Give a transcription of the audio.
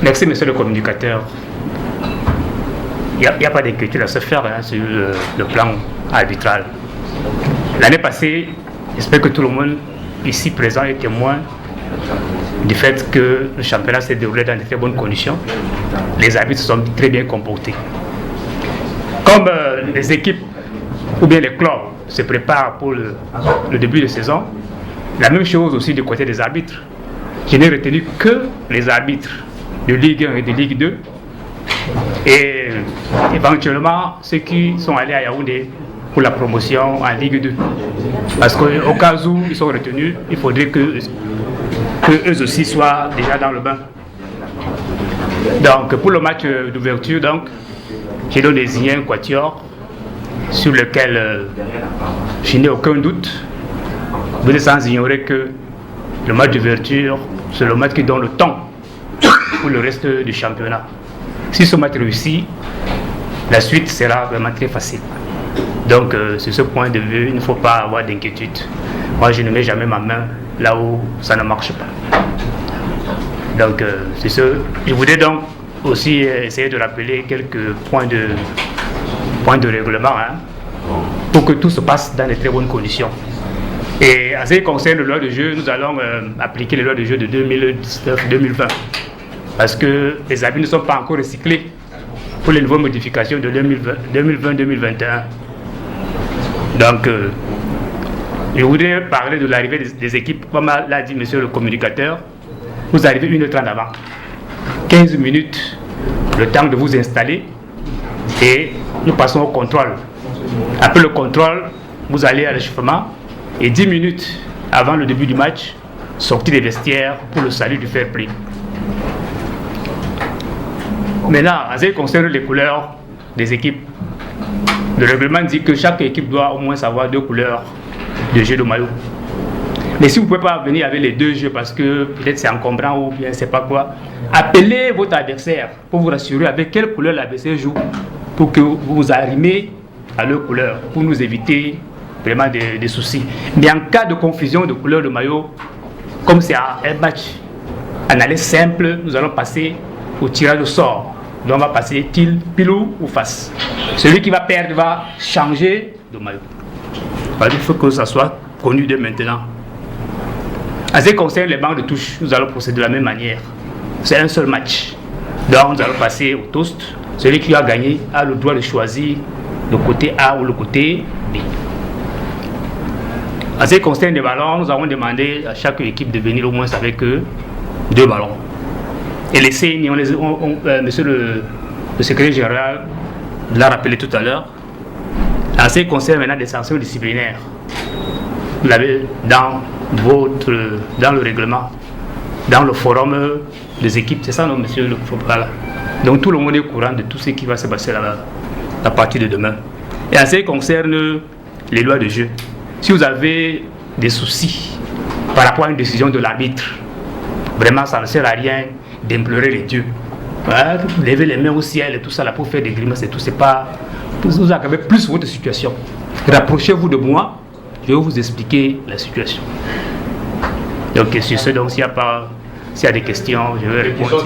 Merci, monsieur le communicateur. Il n'y a pas d'inquiétude à se faire sur le plan arbitral. L'année passée, j'espère que tout le monde ici présent est témoin du fait que le championnat s'est déroulé dans de très bonnes conditions. Les arbitres se sont très bien comportés. Comme les équipes ou bien les clubs se préparent pour le début de saison, la même chose aussi du côté des arbitres. Je n'ai retenu que les arbitres de Ligue 1 et de Ligue 2 et éventuellement ceux qui sont allés à Yaoundé pour la promotion en Ligue 2. Parce qu'au cas où ils sont retenus, il faudrait que eux aussi soient déjà dans le bain. Donc pour le match d'ouverture, j'ai donc désigné un quatuor sur lequel je n'ai aucun doute, mais sans ignorer que le match d'ouverture, c'est le match qui donne le temps pour le reste du championnat. Si ce match réussit, la suite sera vraiment très facile. Donc, sur ce point de vue, il ne faut pas avoir d'inquiétude. Moi, je ne mets jamais ma main là où ça ne marche pas. Donc, c'est ce. Je voudrais donc aussi essayer de rappeler quelques points de règlement pour que tout se passe dans de très bonnes conditions. Et en ce qui concerne les lois de jeu, nous allons appliquer les lois de jeu de 2019-2020 parce que les habits ne sont pas encore recyclés pour les nouvelles modifications de 2020-2021. Donc, je voudrais parler de l'arrivée des équipes, comme l'a dit monsieur le communicateur. Vous arrivez 1h30 avant, 15 minutes, le temps de vous installer et nous passons au contrôle. Après le contrôle, vous allez à l'échauffement et 10 minutes avant le début du match, sortie des vestiaires pour le salut du fair play. Maintenant, en ce qui concerne les couleurs des équipes, le règlement dit que chaque équipe doit au moins avoir 2 couleurs de jeu de maillot. Mais si vous ne pouvez pas venir avec les 2 jeux parce que peut-être c'est encombrant ou bien c'est pas quoi, appelez votre adversaire pour vous rassurer avec quelle couleur l'adversaire joue pour que vous vous arrimez à leur couleur pour nous éviter vraiment des soucis. Mais en cas de confusion de couleur de maillot, comme c'est un match en aller simple, nous allons passer au tirage au sort. Donc on va passer pilou ou face. Celui qui va perdre va changer de maillot. Il faut que ça soit connu dès maintenant. En ce qui concerne les bancs de touche, nous allons procéder de la même manière. C'est un seul match. Donc nous allons passer au toast. Celui qui a gagné a le droit de choisir le côté A ou le côté B. En ce qui concerne les ballons, nous avons demandé à chaque équipe de venir au moins avec 2 ballons. Et les signes, monsieur le secrétaire général l'a rappelé tout à l'heure, en ce qui concerne maintenant des sanctions disciplinaires, vous l'avez dans le règlement, dans le forum des équipes, c'est ça non monsieur le voilà. Donc tout le monde est au courant de tout ce qui va se passer à partir de demain. Et en ce qui concerne les lois de jeu, si vous avez des soucis par rapport à une décision de l'arbitre, vraiment ça ne sert à rien d'implorer les dieux. Voilà, lever les mains au ciel et tout ça là pour faire des grimaces et tout, c'est pas. Vous aggravez plus votre situation. Rapprochez-vous de moi, je vais vous expliquer la situation. Donc sur ce, donc s'il y a des questions, je vais répondre.